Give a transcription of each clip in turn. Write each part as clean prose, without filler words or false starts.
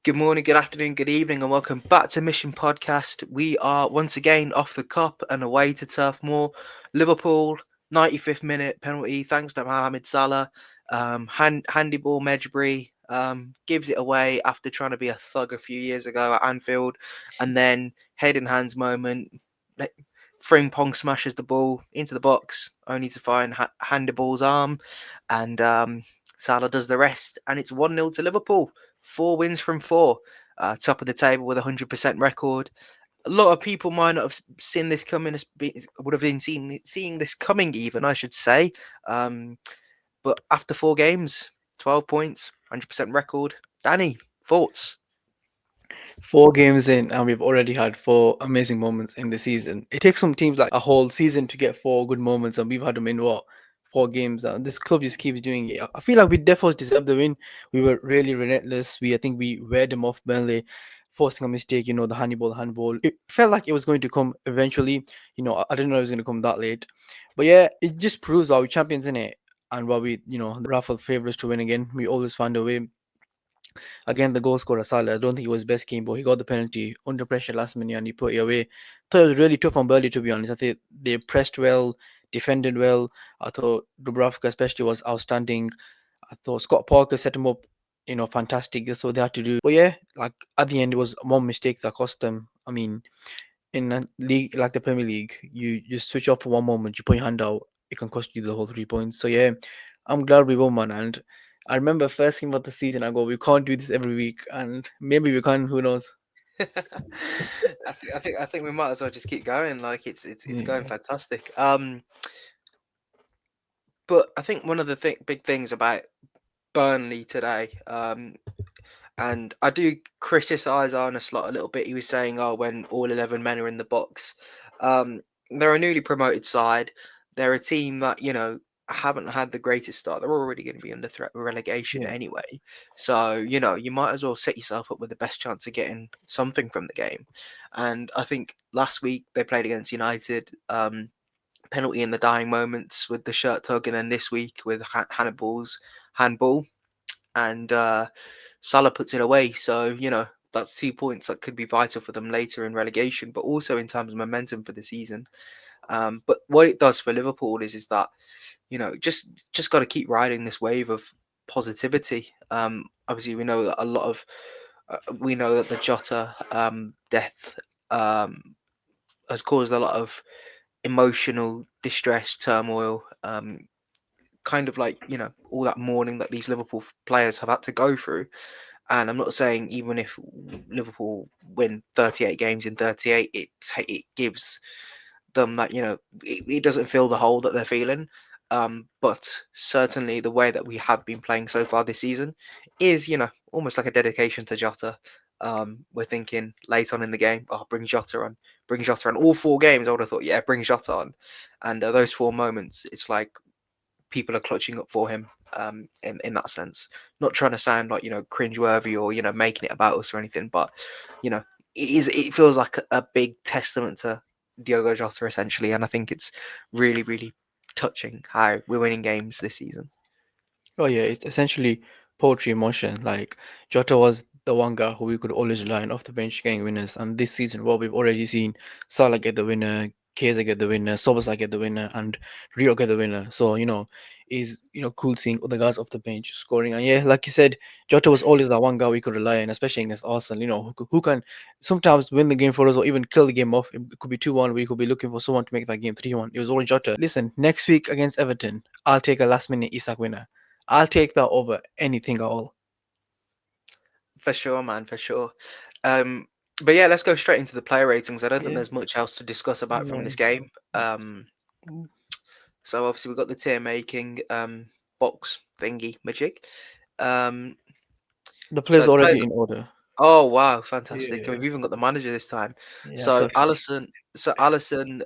Good morning, good afternoon, good evening, and welcome back to Mission Podcast. We are once again off the cup and away to Turf Moor. Liverpool, 95th minute penalty, thanks to Mohamed Salah. Handy ball, Medjbury gives it away after trying to be a thug a few years ago at Anfield. And then, head in hands moment, Frimpong smashes the ball into the box, only to find Handiball's arm. And Salah does the rest, and it's 1-0 to Liverpool. 4 wins from four, top of the table with a 100% record. A lot of people might not have seen this coming, would have been seeing this coming, even I should say. But after 4 games, 12 points, 100% record. Danny, thoughts? 4 games in, and we've already had four amazing moments in the season. It takes some teams like a whole season to get four good moments, and we've had them in what 4 games. And this club just keeps doing it. I feel like we definitely deserved the win. We were really relentless. I think we weared them off Burnley, forcing a mistake. The handball. It felt like it was going to come eventually. I didn't know it was going to come that late, but yeah, it just proves why we champions in it, and why the raffle favorites to win again. We always find a way. Again, the goal scorer Salah, I don't think it was his best game, but he got the penalty under pressure last minute and he put it away. Thought it was really tough on Burnley, to be honest. I think they pressed well, defended well. I thought Dubravka especially was outstanding. I thought Scott Parker set him up, fantastic. That's what they had to do. But yeah, like at the end, it was one mistake that cost them. I mean, in a league like the Premier League, you just switch off for one moment, you put your hand out, it can cost you the whole 3 points. So yeah, I'm glad we won, man. And I remember first game of the season, I go, we can't do this every week, and maybe we can. Who knows? I think we might as well just keep going. Like it's going Yeah, fantastic. But I think one of the big things about Burnley today, and I do criticise Arne Slot a little bit. He was saying, "Oh, when all 11 men are in the box, um, they're a newly promoted side. They're a team that haven't had the greatest start. They're already going to be under threat of relegation yeah, anyway. So you might as well set yourself up with the best chance of getting something from the game." And I think last week they played against United. Penalty in the dying moments with the shirt tug, and then this week with Hannibal's handball, and Salah puts it away. So that's 2 points that could be vital for them later in relegation, but also in terms of momentum for the season. But what it does for Liverpool is that just got to keep riding this wave of positivity. Obviously, we know that the Jota death has caused a lot of emotional distress, turmoil, kind of like all that mourning that these Liverpool players have had to go through. And I'm not saying even if Liverpool win 38 games in 38, it gives them that it doesn't fill the hole that they're feeling. But certainly the way that we have been playing so far this season is almost like a dedication to Jota. We're thinking late on in the game, oh, bring Jota on. All 4 games, I would have thought, yeah, bring Jota on. And those 4 moments, it's like people are clutching up for him. In that sense, not trying to sound like cringeworthy or making it about us or anything, but you know it feels like a big testament to Diogo Jota essentially, and I think it's really really touching how we're winning games this season. oh yeah. It's essentially poetry in motion. Like Jota was the one guy who we could always rely on off the bench getting winners, and this season, well, we've already seen Salah get the winner, Keza get the winner, Sobasa get the winner, and Rio get the winner. So is cool seeing other guys off the bench scoring. And yeah, like you said, Jota was always that one guy we could rely on, especially against Arsenal. Who can sometimes win the game for us or even kill the game off. It could be 2-1. We could be looking for someone to make that game 3-1. It was always Jota. Listen, next week against Everton, I'll take a last minute Isak winner. I'll take that over anything at all. For sure, man, for sure. Um, but yeah, let's go straight into the player ratings. I don't think Yeah, there's much else to discuss about from yeah. this game. So obviously we've got the tier making box thingy magic. Um, The so player's the players. already in order. Oh wow, fantastic! And Yeah, we've even got the manager this time. yeah. So So Allison,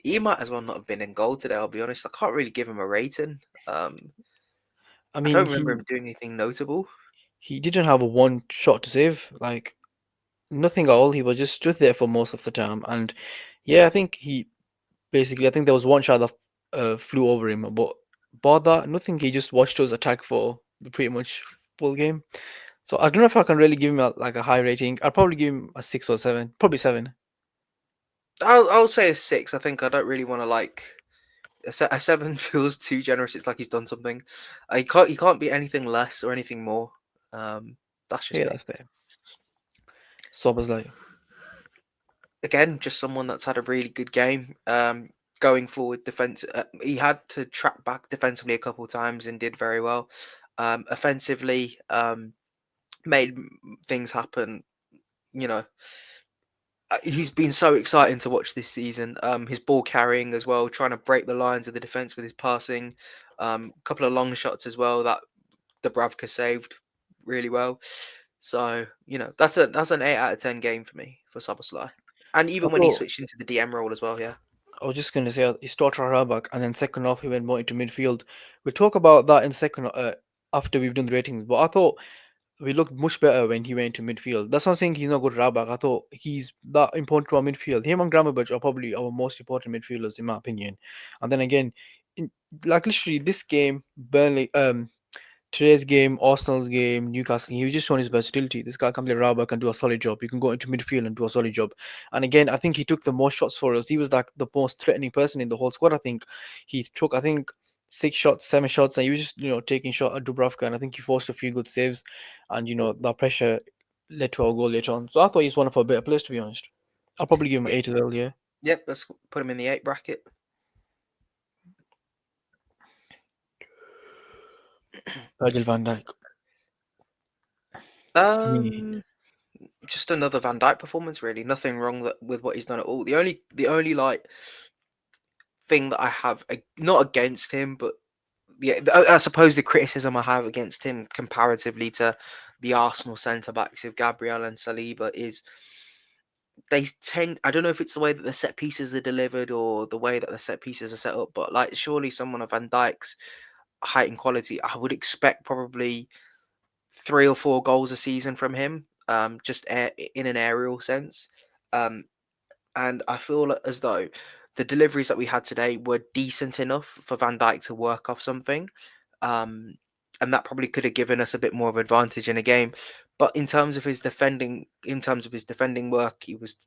he might as well not have been in goal today. I'll be honest. I can't really give him a rating. Um, I I mean, don't remember him he doing anything notable. he didn't have a one shot to save. Like nothing at all. He was just stood there for most of the time. And yeah, I think I think there was one shot that flew over him, but bar that, nothing. He just watched us attack for pretty much full game. So I don't know if I can really give him like a high rating. I'd probably give him a 6 or 7, probably 7. I'll say a 6. I think I don't really want to like a 7 feels too generous. It's like he's done something. He can't be anything less or anything more. Um, that's just Yeah, me. that's fair. So I was like, Again, just someone that's had a really good game. Going forward, defense. He had to track back defensively a couple of times and did very well. Offensively, made things happen. You know, he's been so exciting to watch this season. His ball carrying as well, trying to break the lines of the defense with his passing. A couple of long shots as well that Dubravka saved really well. So that's an 8 out of 10 game for me for Soboslai. And I even when he thought switched into the DM role as well, yeah. I was just gonna say he started right back, and then second off he went more into midfield. We'll talk about that in second after we've done the ratings. But I thought we looked much better when he went to midfield. That's not saying he's not good at right back. I thought he's that important to our midfield. Him and Gramovich are probably our most important midfielders in my opinion. And then again, in, like literally this game, Burnley, today's game, Arsenal's game, Newcastle, he was just showing his versatility. This guy can play right back and do a solid job. He can go into midfield and do a solid job. And again, I think he took the most shots for us. He was like the most threatening person in the whole squad. I think he took, 6 shots, 7 shots, and he was just taking shot at Dubravka. And I think he forced a few good saves, and that pressure led to our goal later on. So I thought he's one of our better players, to be honest. I'll probably give him 8 as well. Yeah, Yep, let's put him in the 8 bracket. Virgil van Dijk. I mean, Um, just another Van Dijk performance, really. Nothing wrong with what he's done at all. The only like thing that I have not against him, but yeah, I suppose the criticism I have against him comparatively to the Arsenal centre backs of Gabriel and Saliba is they tend. I don't know if it's the way that the set pieces are delivered or the way that the set pieces are set up, but like surely someone of Van Dijk's height and quality, I would expect probably 3 or 4 goals a season from him. Just in an aerial sense. Um, and I feel as though the deliveries that we had today were decent enough for Van Dijk to work off something, um, and that probably could have given us a bit more of advantage in a game. But in terms of his defending work, he was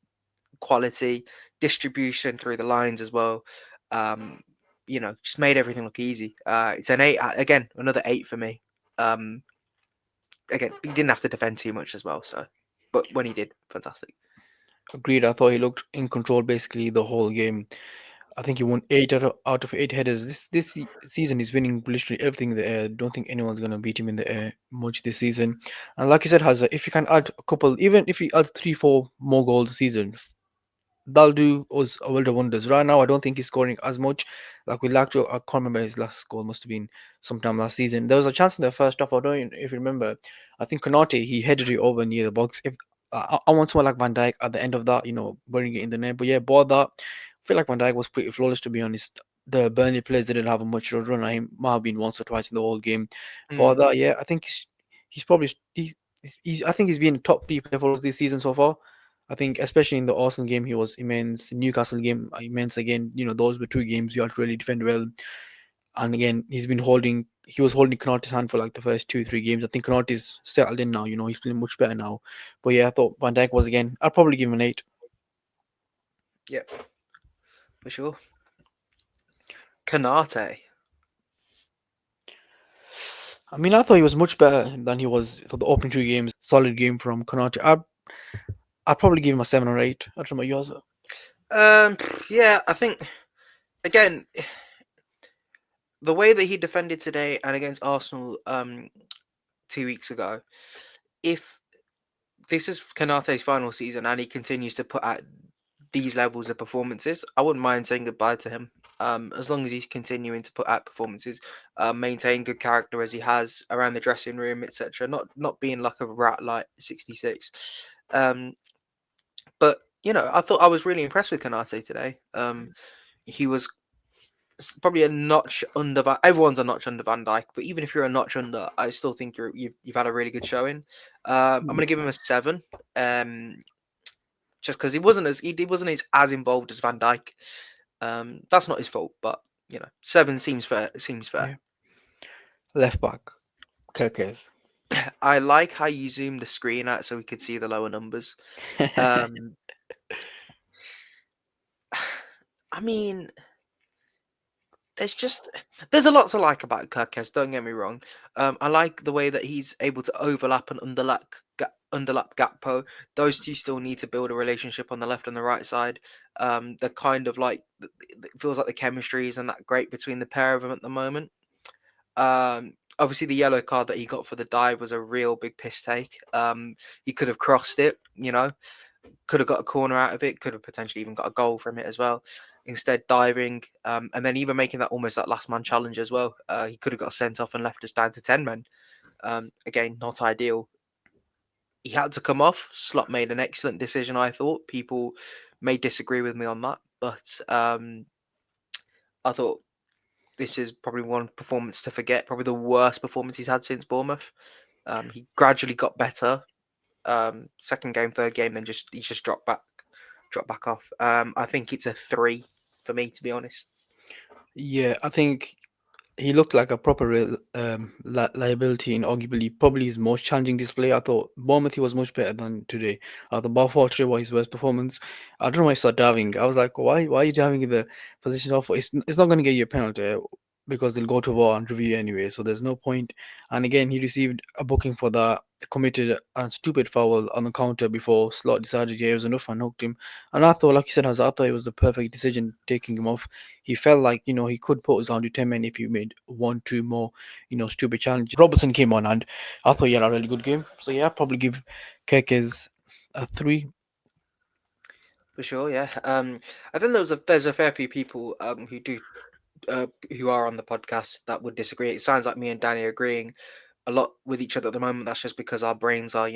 quality, distribution through the lines as well. Um, just made everything look easy. It's an 8 again, another 8 for me. Um, Again, he didn't have to defend too much as well, so but when he did, fantastic. agreed. I thought he looked in control basically the whole game. I think he won 8 out of 8 headers. This season he's winning literally everything in the air. Don't think anyone's gonna beat him in the air much this season. And like you said, Hazza, if you can add a couple, even if he adds 3, 4 more goals a season, that'll do us a world of wonders. Right now, I don't think he's scoring as much. Like we like to, I can't remember his last goal. Must have been sometime last season. There was a chance in the first half. I don't even if you remember. I think Konate he headed it over near the box. If I want someone like Van Dijk at the end of that, burying it in the net. But yeah, bought that. I feel like Van Dijk was pretty flawless to be honest. The Burnley players didn't have a much of a run. I might have been once or twice in the whole game. But Mm, that, yeah, I think he's probably he's I think he's been a top 3 player for us this season so far. I think especially in the Arsenal game, he was immense. Newcastle game, immense again. Those were 2 games you had to really defend well. And again, he was holding Konate's hand for like the first 2, 3 games. I think Konate's settled in now. He's playing much better now. But yeah, I thought Van Dijk was again. I'd probably give him an 8. yeah, for sure. Kanate. I mean, I thought he was much better than he was for the opening 2 games. Solid game from Konate. I'd probably give him a 7 or 8. I don't know about yours. Yeah, I think again the way that he defended today and against Arsenal 2 weeks ago. If this is Kanate's final season and he continues to put out these levels of performances, I wouldn't mind saying goodbye to him. As long as he's continuing to put out performances, maintain good character as he has around the dressing room, etc. Not being like a rat like 66. Um, but I thought I was really impressed with Kanate today. He was probably a notch under. Everyone's a notch under Van Dyke, but even if you're a notch under, I still think you've had a really good showing. I'm Yeah, gonna give him a 7. Um, just because he wasn't as involved as Van Dyke. That's not his fault, but 7 seems fair. It seems fair. yeah. Left back. Kirkes. I like how you zoomed the screen out so we could see the lower numbers. Um, I mean, there's just there's a lot to like about Kirkes. Don't get me wrong. I like the way that he's able to overlap and underlap Gakpo. Those two still need to build a relationship on the left and the right side. They're kind of like it feels like the chemistry isn't that great between the pair of them at the moment. Obviously, the yellow card that he got for the dive was a real big piss take. He could have crossed it, could have got a corner out of it, could have potentially even got a goal from it as well. Instead, diving, and then even making that almost that last man challenge as well. He could have got sent off and left us down to 10 men. Again, not ideal. He had to come off. Slot made an excellent decision, I thought. People may disagree with me on that, but I thought this is probably one performance to forget. Probably the worst performance he's had since Bournemouth. He gradually got better. Second game, third game, then he just dropped back off. I think it's a 3 for me, to be honest. Yeah, I think he looked like a proper liability in arguably probably his most challenging display. I thought Bournemouth he was much better than today. The ball for today was his worst performance. I don't know why he started diving. I was like, why are you diving in the position of? It's not going to get you a penalty because they'll go to war and review anyway. So there's no point. And again, he received a booking for that committed a stupid foul on the counter before Slot decided yeah, it was enough and hooked him. And I thought, like you said, Hazard, I thought it was the perfect decision taking him off. He felt like he could put us down to 10 men if he made one, two more stupid challenges. Robertson came on and I thought he had a really good game. So yeah, I'd probably give Kekes a 3. For sure, yeah. I think there's a fair few people who are on the podcast that would disagree. It sounds like me and Danny are agreeing a lot with each other at the moment. That's just because our brains are,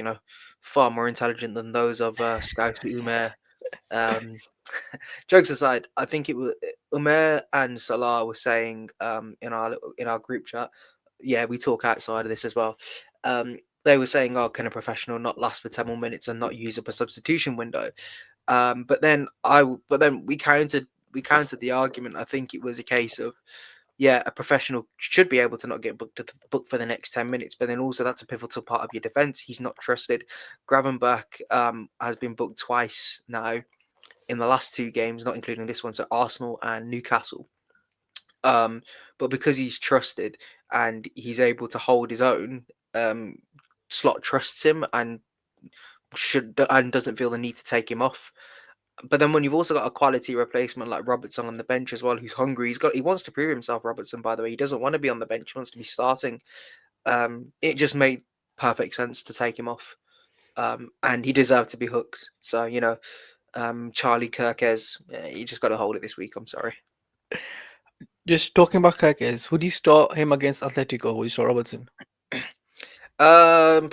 far more intelligent than those of Scout Umer. Um, Jokes aside, I think it was Umer and Salah were saying in our group chat. Yeah, we talk outside of this as well. They were saying, "Oh, can a professional not last for 10 more minutes and not use up a substitution window?" But then we countered the argument. I think it was a case of yeah, a professional should be able to not get booked for the next 10 minutes, but then also that's a pivotal part of your defense. He's not trusted. Gravenberch has been booked twice now in the last two games, not including this one, so Arsenal and Newcastle. But because he's trusted and he's able to hold his own, um, Slot trusts him and doesn't feel the need to take him off. But then when you've also got a quality replacement like Robertson on the bench as well, who's hungry, he wants to prove himself. Robertson, by the way, he doesn't want to be on the bench; he wants to be starting. It just made perfect sense to take him off, and he deserved to be hooked. So Charlie Kirkes, you just got to hold it this week. I'm sorry. Just talking about Kekes, would you start him against Atletico or would you start Robertson? Um,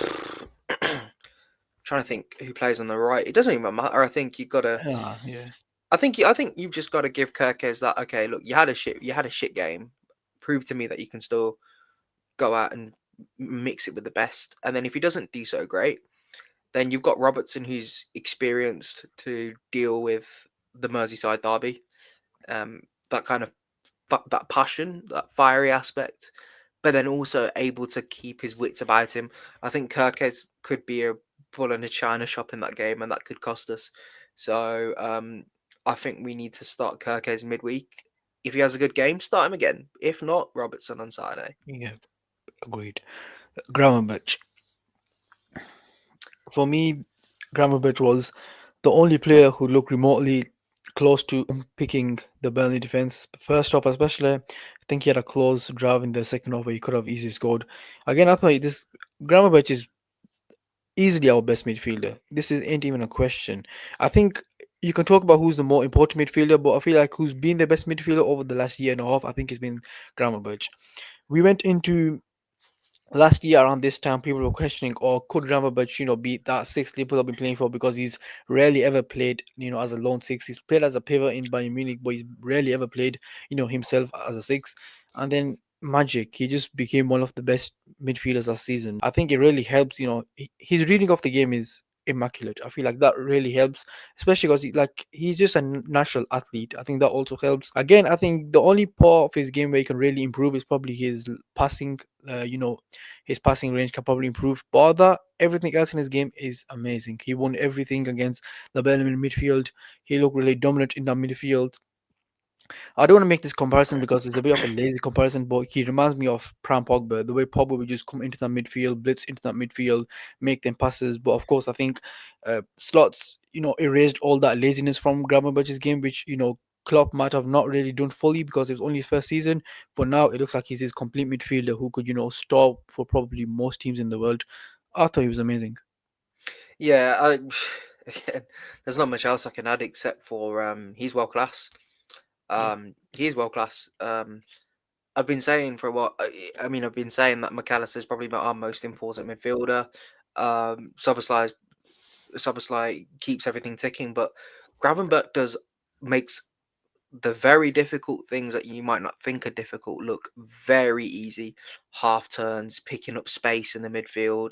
trying to think who plays on the right. It doesn't even matter. I think you got to. Yeah. I think you've just got to give Kirkes that. Okay, look, you had a shit game. Prove to me that you can still go out and mix it with the best. And then if he doesn't do so great, then you've got Robertson who's experienced to deal with the Merseyside derby. That kind of that passion, that fiery aspect, but then also able to keep his wits about him. I think Kirkes could be a bull in a china shop in that game, and that could cost us. So I think we need to start Kirkes midweek. If he has a good game, start him again. If not, Robertson on Saturday. Yeah, agreed. Gravenberch. For me, Gravenberch was the only player who looked remotely close to picking the Burnley defense. First half, especially, I think he had a close drive in the second half where he could have easily scored. Again, I thought this Gravenberch is easily our best midfielder. This ain't even a question. I think you can talk about who's the more important midfielder, but I feel like who's been the best midfielder over the last year and a half, I think it's been Gravenberch. We went into last year around this time, people were questioning, or could Gravenberch, be that sixth Liverpool have been playing for because he's rarely ever played, as a lone six. He's played as a pivot in Bayern Munich, but he's rarely ever played, himself as a six. And then magic, he just became one of the best midfielders last season. I think it really helps, his reading of the game is immaculate. I feel like that really helps, especially because he's just a natural athlete. I think that also helps. Again, I think the only part of his game where he can really improve is probably his passing. His passing range can probably improve. But that everything else in his game is amazing. He won everything against the Belgian midfield. He looked really dominant in that midfield. I don't want to make this comparison because it's a bit of a lazy comparison, but he reminds me of Pram Pogba. The way Pogba would just come into that midfield, blitz into that midfield, make them passes. But of course, I think slots, erased all that laziness from Gravenberch's game, which Klopp might have not really done fully because it was only his first season. But now it looks like he's this complete midfielder who could, stop for probably most teams in the world. I thought he was amazing. Yeah, again, there's not much else I can add except for he's world class. Yeah. He's world class. I've been saying for a while. I mean, I've been saying that McAllister is probably our most important midfielder. Um, Soboslai, Soboslai keeps everything ticking, but Gravenberch does makes the very difficult things that you might not think are difficult look very easy. Half turns, picking up space in the midfield,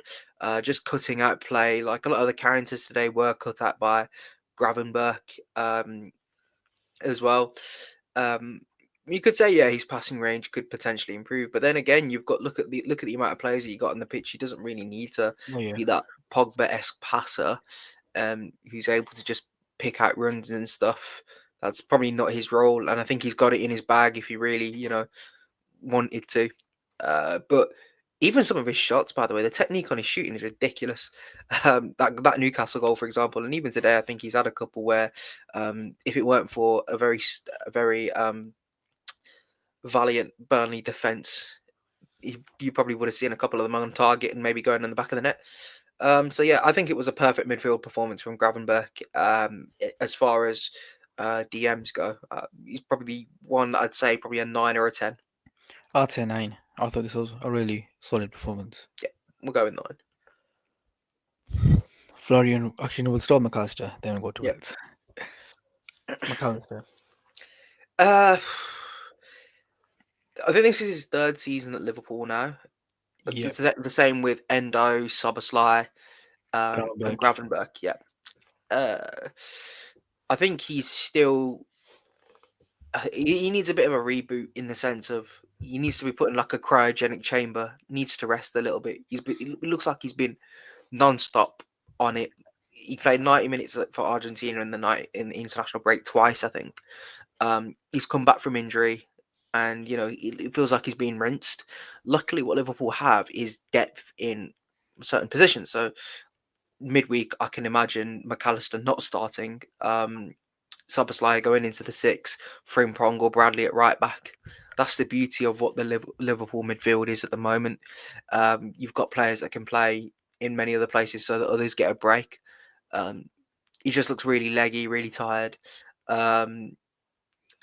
just cutting out play. Like a lot of the counters today were cut out by Gravenberch as well. Um, you could say, yeah, his passing range could potentially improve, but then again, you've got look at the amount of players that you got on the pitch. He doesn't really need to Oh yeah. be that Pogba-esque passer, who's able to just pick out runs and stuff. That's probably not his role, and I think he's got it in his bag if he really, wanted to. But even some of his shots, by the way, the technique on his shooting is ridiculous. That Newcastle goal, for example, and even today, I think he's had a couple where, if it weren't for a very valiant Burnley defense, you probably would have seen a couple of them on target and maybe going in the back of the net. So yeah, I think it was a perfect midfield performance from Gravenberch. As far as DMs go, he's probably one that I'd say probably a 9 or a 10. I'd say 9. I thought this was a really solid performance. Yeah, we'll go with 9. Florian, actually, no, we'll start McAllister, then we'll go to Yeah. Wills. McAllister. Uh, I think this is his third season at Liverpool now. Yeah, The same with Endo, Soboslai, and Gravenberch. Gravenberch. Yeah. Uh, I think he's still. He needs a bit of a reboot in the sense of he needs to be put in like a cryogenic chamber. Needs to rest a little bit. It looks like he's been non-stop on it. He played 90 minutes for Argentina in the night in the international break twice, I think. He's come back from injury, and it feels like he's being rinsed. Luckily, what Liverpool have is depth in certain positions. So midweek, I can imagine McAllister not starting. Soboslai going into the six, Frimpong or Bradley at right back. That's the beauty of what the Liverpool midfield is at the moment. You've got players that can play in many other places so that others get a break. Um, he just looks really leggy, really tired. Um,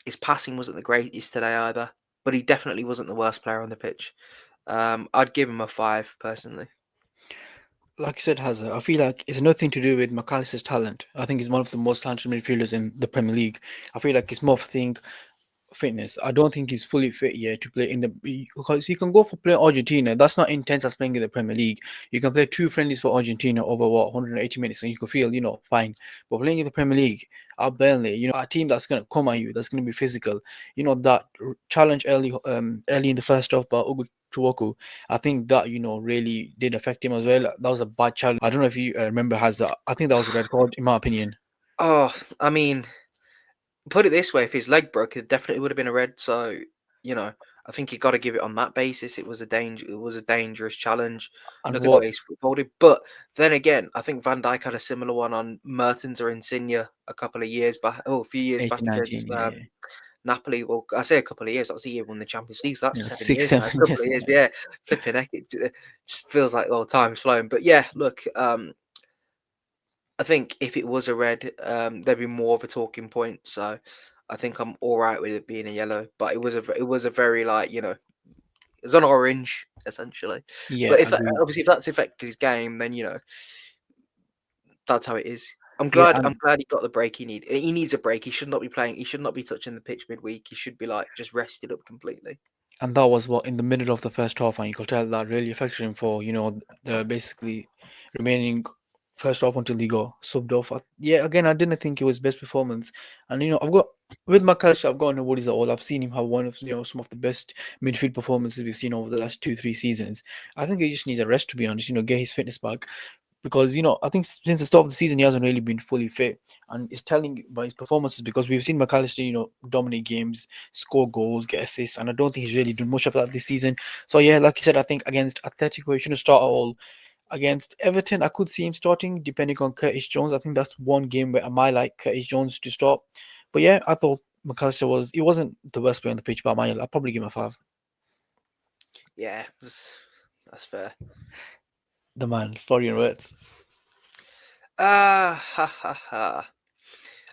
his passing wasn't the greatest today either, but he definitely wasn't the worst player on the pitch. I'd give him a 5 personally. Like you said, Hazza, I feel like it's nothing to do with McAllister's talent. I think he's one of the most talented midfielders in the Premier League. I feel like it's more of a thing fitness. I don't think he's fully fit yet to play in the because you can go for play Argentina. That's not intense as playing in the Premier League. You can play two friendlies for Argentina over 180 minutes and you can feel fine. But playing in the Premier League, at Burnley, a team that's gonna come at you, that's gonna be physical. That challenge early in the first half by Ugo Chuoku, I think that really did affect him as well. That was a bad challenge. I don't know if you remember Hazza. I think that was a red card in my opinion. Oh, I mean, put it this way: if his leg broke, it definitely would have been a red. So, you know, I think you got to give it on that basis. It was a danger. It was a dangerous challenge. And Look at the what way he's footballed. But then again, I think Van Dijk had a similar one on Mertens or Insigne a couple of years back. Oh, a few years back 18, 19, against yeah, yeah. Napoli. Well, I say a couple of years. That's the year he won the Champions League. So that's Yeah, 7 years now. A 6, 7 years. couple of years, yeah. Flipping heck, it just feels like time's flown. But yeah, look, I think if it was a red, there'd be more of a talking point. So I think I'm all right with it being a yellow. But it was a very it was an orange essentially. Yeah, But if that, agreed. obviously if that's affected his game, then that's how it is. I'm Yeah, glad. I'm and glad he got the break he need. He needs a break. He should not be playing. He should not be touching the pitch midweek. He should be like just rested up completely. that was what in the middle of the first half, and you could tell that really affected him for the basically remaining first off until he got subbed off. Yeah, again, I didn't think it was best performance. And I've got with McAllister, I've got no worries at all. I've seen him have one of some of the best midfield performances we've seen over the last 2-3 seasons. I think he just needs a rest, to be honest. Get his fitness back because I think since the start of the season he hasn't really been fully fit, and it's telling by his performances because we've seen McAllister dominate games, score goals, get assists, and I don't think he's really done much of that this season. So yeah, like you said, I think against Atletico he shouldn't start at all. Against Everton, I could see him starting depending on Curtis Jones. I think that's one game where I might like Curtis Jones to start. But yeah, I thought McAllister he wasn't the worst player on the pitch, but I'll probably give him a 5. Yeah, that's fair. The man, Florian Wirtz. Ha ha ha.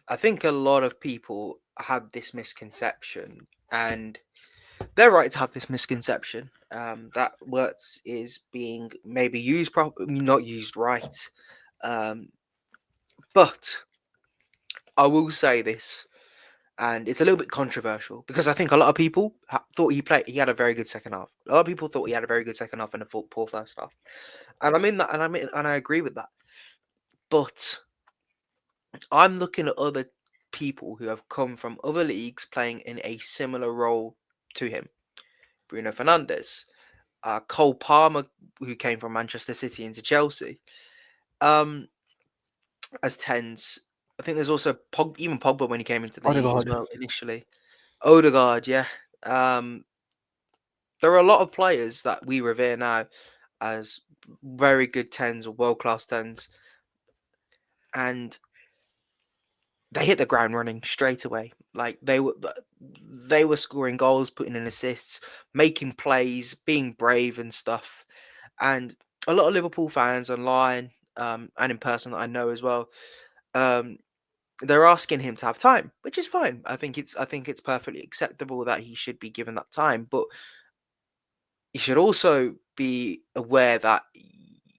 I think a lot of people have this misconception, and they're right to have this misconception that Wirtz is being maybe used properly, not used right. Um, but I will say this, and it's a little bit controversial because I think a lot of people thought he had a very good second half. A lot of people thought he had a very good second half and a poor first half, and I agree with that. But I'm looking at other people who have come from other leagues playing in a similar role to him. Bruno Fernandes, Cole Palmer, who came from Manchester City into Chelsea, um, as tens. I think there's also even Pogba when he came into the league as Odegaard. well initially. Odegaard, yeah. Um, there are a lot of players that we revere now as very good tens or world class tens, and they hit the ground running straight away. Like they were scoring goals, putting in assists, making plays, being brave and stuff. And a lot of Liverpool fans online and in person that I know as well, um, they're asking him to have time, which is fine. I think it's perfectly acceptable that he should be given that time, but he should also be aware that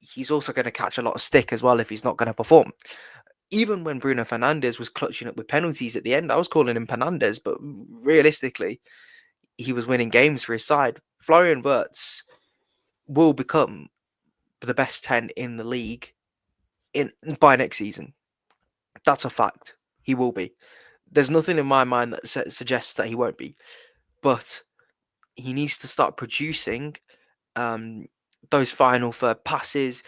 he's also going to catch a lot of stick as well if he's not going to perform. Even when Bruno Fernandes was clutching up with penalties at the end, I was calling him Fernandes, but realistically, he was winning games for his side. Florian Wirtz will become the best 10 in the league in by next season. That's a fact. He will be. There's nothing in my mind that suggests that he won't be, but he needs to start producing um, those final third passes,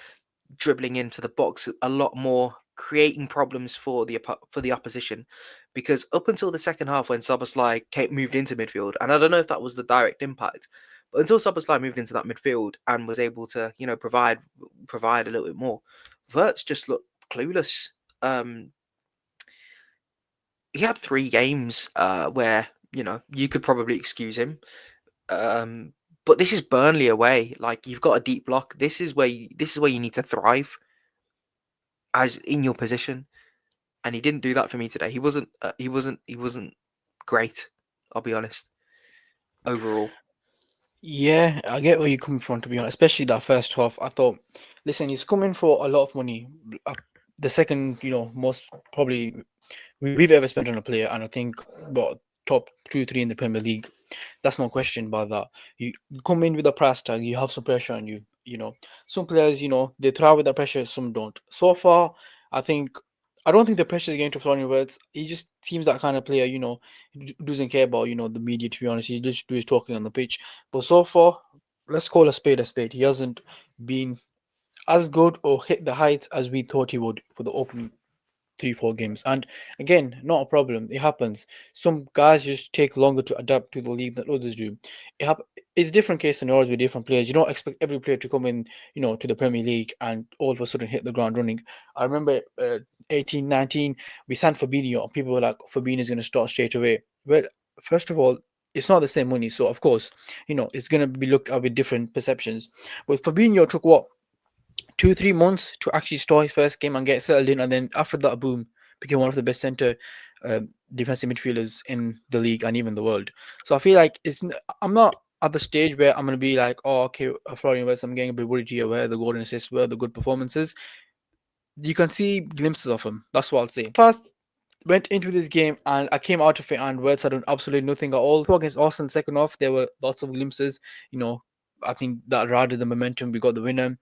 dribbling into the box a lot more, creating problems for the opposition. Because up until the second half, when Soboslai moved into midfield, and I don't know if that was the direct impact, but until Soboslai moved into that midfield and was able to, provide a little bit more, Verts just looked clueless. Um, he had 3 games where you could probably excuse him. Um, but this is Burnley away. Like you've got a deep block. This is where you need to thrive as in your position, and he didn't do that for me today. He wasn't great. I'll be honest. Overall, Yeah, I get where you're coming from, to be honest. Especially that first half. I thought, listen, he's coming for a lot of money. The second, most probably we've ever spent on a player, and I think what top 2, 3 in the Premier League. That's no question about that. You come in with a price tag, you have some pressure on you. Some players, they thrive with the pressure, some don't. So far, I think I don't think the pressure is going to Florian Wirtz. He just seems that kind of player, doesn't care about the media. To be honest, he just do his talking on the pitch. But so far, let's call a spade a spade. He hasn't been as good or hit the heights as we thought he would for the opening 3-4 games. And again, not a problem. It happens. Some guys just take longer to adapt to the league than others do. It's different case scenarios with different players. You don't expect every player to come in, to the Premier League and all of a sudden hit the ground running. I remember 18, 19, we signed Fabinho and people were like, Fabinho's going to start straight away. Well, first of all, it's not the same money. So, of course, it's going to be looked at with different perceptions. But Fabinho took what? 2-3 months to actually start his first game and get settled in, and then after that, boom, became one of the best center defensive midfielders in the league and even the world. So I feel like I'm not at the stage where I'm gonna be like, oh, okay, Florian West, I'm getting a bit worried here. Where the golden assists, where the good performances, you can see glimpses of him. That's what I'll say. First went into this game and I came out of it and Words had done absolutely nothing at all. Against Austin second off, there were lots of glimpses. I think that rather the momentum, we got the winner.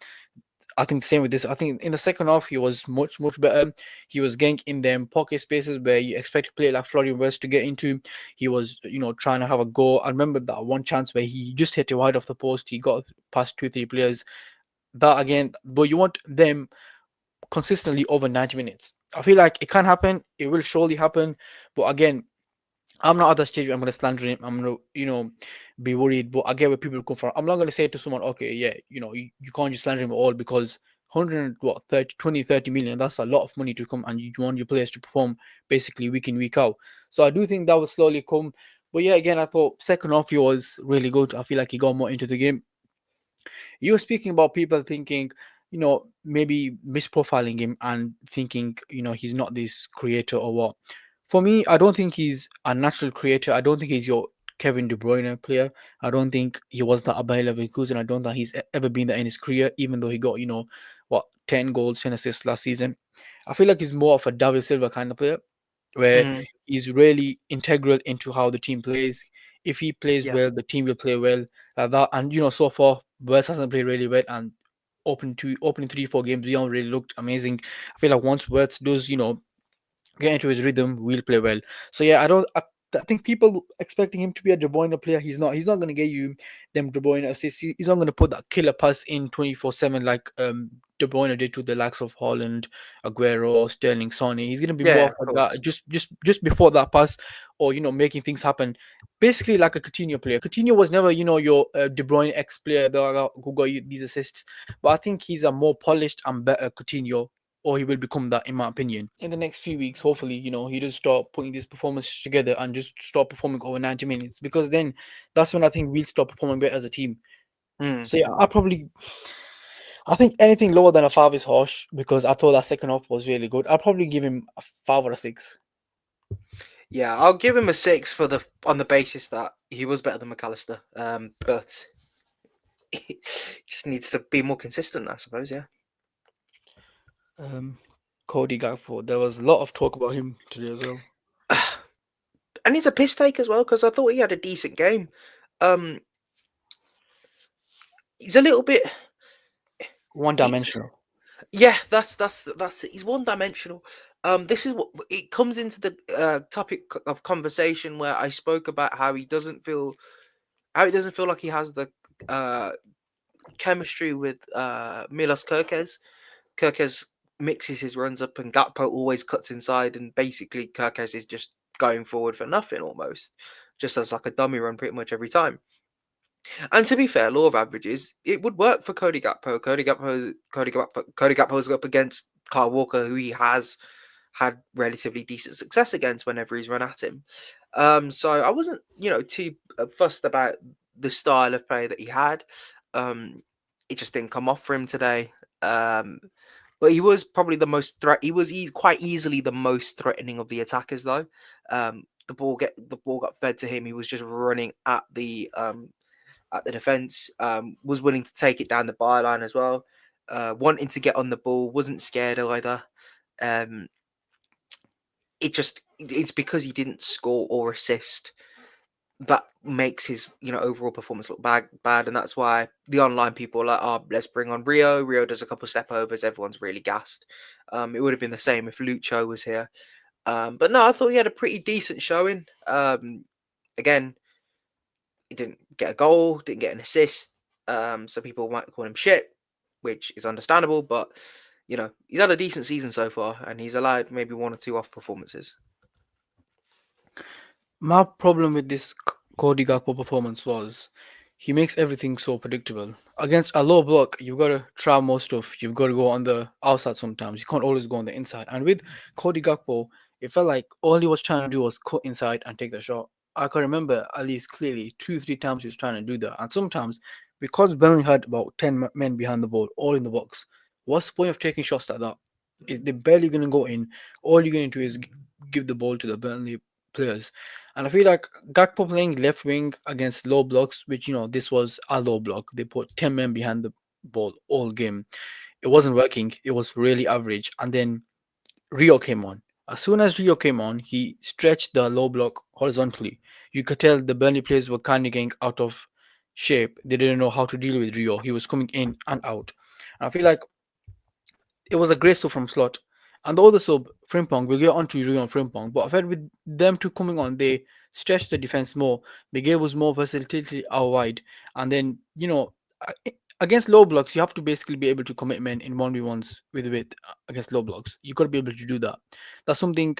I think the same with this. I think in the second half he was much better. He was getting in them pocket spaces where you expect a player like Florian West to get into. He was, trying to have a go. I remember that one chance where he just hit it wide off the post. He got past two, three players. That again, but you want them consistently over 90 minutes. I feel like it can happen. It will surely happen. But again, I'm not at the stage where I'm gonna slander him. I'm gonna, be worried. But I get where people come from. I'm not gonna say to someone, okay, yeah, you can't just slander him at all because 100 what 30 20 30 million, that's a lot of money to come, and you want your players to perform basically week in week out. So I do think that will slowly come. But yeah, again, I thought second half he was really good. I feel like he got more into the game. You were speaking about people thinking, maybe misprofiling him and thinking, he's not this creator or what. For me, I don't think he's a natural creator. I don't think he's your Kevin De Bruyne player. I don't think he was that at Bayer Leverkusen. I don't think he's ever been that in his career, even though he got, 10 goals, 10 assists last season. I feel like he's more of a David Silva kind of player where Mm, he's really integral into how the team plays. If he plays yeah. well, the team will play well. That and so far, West hasn't played really well, and opening 3 4 games, we haven't really looked amazing. I feel like once Wirtz does, get into his rhythm, we'll play well. So yeah, I think people expecting him to be a De Bruyne player. He's not. He's not going to get you them De Bruyne assists. He's not going to put that killer pass in 24/7 like De Bruyne did to the likes of Holland, Aguero, Sterling, Sonny. He's going to be more Yeah, of of a guy course. just before that pass, or making things happen. Basically, like a Coutinho player. Coutinho was never your De Bruyne ex player who got you these assists, but I think he's a more polished and better Coutinho, or he will become that, in my opinion. In the next few weeks, hopefully, he does start putting these performances together and just start performing over 90 minutes, because then that's when I think we'll start performing better as a team. Mm. So yeah, I think anything lower than a five is harsh because I thought that second half was really good. I'll probably give him a five or a six. Yeah, I'll give him a six for the on the basis that he was better than McAllister. But he just needs to be more consistent, I suppose. Yeah. Um, Cody Gakpo, there was a lot of talk about him today as well. And he's a piss take as well because I thought he had a decent game. Um, he's a little bit. One He's dimensional. yeah. That's it. He's one dimensional. This is what it comes into the topic of conversation where I spoke about how he doesn't feel like he has the uh chemistry with Milos Kerkez. Kerkez mixes his runs up, and Gakpo always cuts inside, and basically Kerkez is just going forward for nothing almost, just as like a dummy run pretty much every time. And to be fair, law of averages, it would work for Cody Gakpo's up against Kyle Walker, who he has had relatively decent success against whenever he's run at him. So I wasn't, too fussed about the style of play that he had. Um, it just didn't come off for him today. Um, but he was probably the most threat. He was quite easily the most threatening of the attackers, though. The ball got fed to him. He was just running at the defense. Was willing to take it down the byline as well. Wanting to get on the ball, wasn't scared either. Um, it's because he didn't score or assist that makes his overall performance look bad, and that's why the online people are like, oh, let's bring on Rio does a couple step overs, everyone's really gassed. It would have been the same if Lucho was here. But no, I thought he had a pretty decent showing. Again, he didn't get a goal, didn't get an assist. So people might call him shit, which is understandable, but he's had a decent season so far, and he's allowed maybe one or two off performances. My problem with this Cody Gakpo performance was he makes everything so predictable. Against a low block, you've got to try more stuff. You've got to go on the outside sometimes. You can't always go on the inside. And with Cody Gakpo, it felt like all he was trying to do was cut inside and take the shot. I can remember at least clearly 2 3 times he was trying to do that. And sometimes, because Burnley had about 10 men behind the ball, all in the box, what's the point of taking shots like that? They're barely going to go in. All you're going to do is give the ball to the Burnley players. And I feel like Gakpo playing left wing against low blocks, which this was a low block. They put 10 men behind the ball all game. It wasn't working. It was really average. And then Rio came on. As soon as Rio came on, he stretched the low block horizontally. You could tell the Burnley players were kind of getting out of shape. They didn't know how to deal with Rio. He was coming in and out. And I feel like it was a great sub from Slot. And the other sub, Frimpong, we'll get on to Rio and Frimpong. But I felt with them two coming on, they stretched the defense more. They gave us more versatility out wide. And then, against low blocks, you have to basically be able to commit men in 1v1s with against low blocks. You got to be able to do that. That's something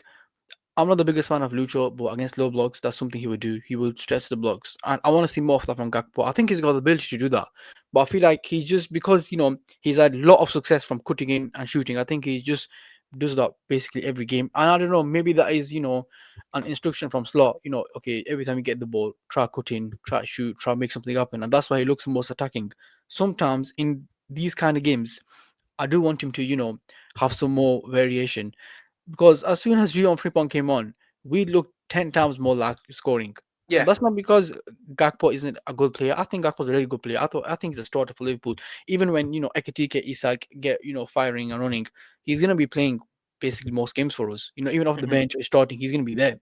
I'm not the biggest fan of Lucho, but against low blocks, that's something he would do. He would stretch the blocks, and I want to see more of that from Gakpo. I think he's got the ability to do that, but I feel like he just because he's had a lot of success from cutting in and shooting. I think he just does that basically every game, and I don't know. Maybe that is an instruction from Slot. Okay, every time you get the ball, try cut in, try shoot, try make something happen, and that's why he looks most attacking. Sometimes in these kind of games, I do want him to have some more variation because as soon as Rio and Frimpong came on, we looked 10 times more like scoring. And Yeah. that's not because Gakpo isn't a good player. I think Gakpo's a really good player. I think he's a starter for Liverpool. Even when, Ekitike, Isak get, firing and running, he's gonna be playing basically most games for us. Even off the Mhm. bench or starting, he's gonna be there.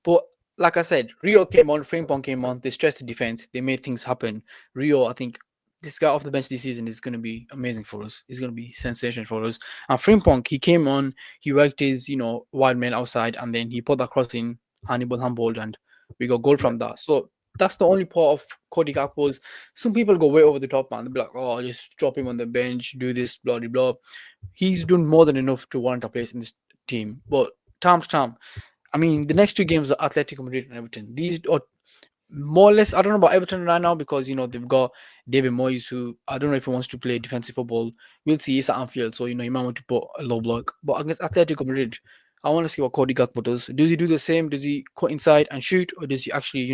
But like I said, Rio came on, Frimpong came on, they stressed the defense, they made things happen. Rio, I think this guy off the bench this season is going to be amazing for us. He's going to be sensation for us. And Frimpong, he came on, he worked his, wide man outside, and then he put that cross in, Hannibal handballed, and we got goal Yeah. from that. So that's the only part of Cody Gakpo's. Some people go way over the top, man. They'll be like, oh, just drop him on the bench, do this, blah, blah, blah. He's done more than enough to warrant a place in this team. But time to time, I mean, the next two games are Atletico Madrid and Everton. These are more or less. I don't know about Everton right now because they've got David Moyes, who I don't know if he wants to play defensive football. We'll see. It's at Anfield, so he might want to put a low block. But against Atletico Madrid, I want to see what Cody Gakpo does. Does he do the same? Does he cut inside and shoot, or does he actually,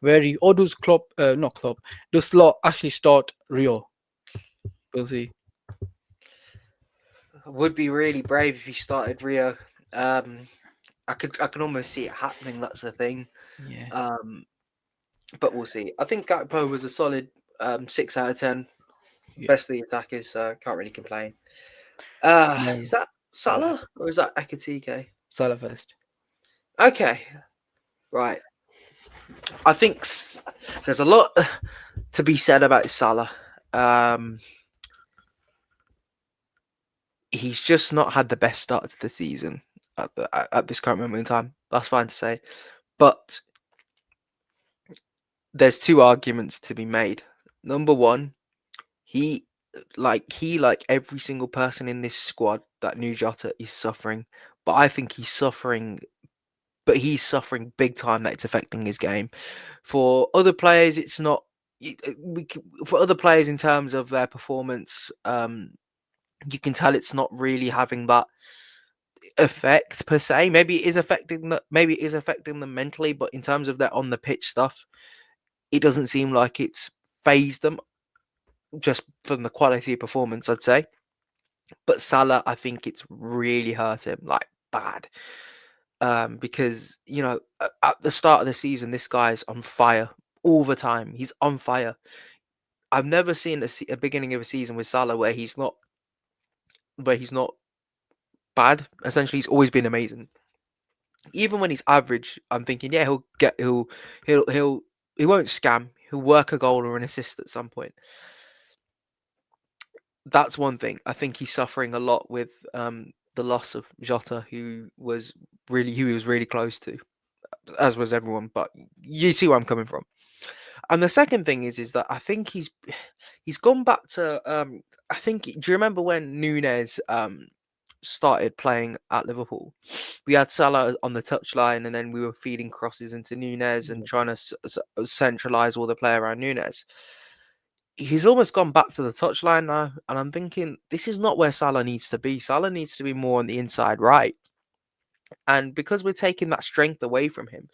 vary? Or does Klopp, not Klopp, does Slot actually start Rio? We'll see. Would be really brave if he started Rio. Um, I can almost see it happening. That's the thing. Yeah. Um, but we'll see. I think Gakpo was a solid 6 out of 10. Yeah. Best of the attackers, so can't really complain. Is No. that Salah. Salah or is that Ekatike? Salah first. Okay, right. I think there's a lot to be said about Salah. Um, he's just not had the best start to the season at this current moment in time. That's fine to say, but there's two arguments to be made. Number one, he he like every single person in this squad that knew Jota is suffering, but I think he's suffering big time that it's affecting his game. For other players, it's not. For other players, in terms of their performance, you can tell it's not really having that effect per se. Maybe it is affecting them mentally, but in terms of their on the pitch stuff, it doesn't seem like it's phased them just from the quality of performance, I'd say. But Salah, I think it's really hurt him like bad. Because at the start of the season, this guy's on fire all the time. He's on fire. I've never seen a beginning of a season with Salah where he's not bad. Essentially, he's always been amazing. Even when he's average, I'm thinking, yeah, he won't scam. He'll work a goal or an assist at some point. That's one thing. I think he's suffering a lot with the loss of Jota, who he was really close to, as was everyone. But you see where I'm coming from. And the second thing is that I think he's gone back to I think do you remember when Nunes started playing at Liverpool? We had Salah on the touchline, and then we were feeding crosses into Nunes and trying to centralize all the play around Nunes. He's almost gone back to the touchline now, and I'm thinking this is not where Salah needs to be. Salah needs to be more on the inside right, and because we're taking that strength away from him,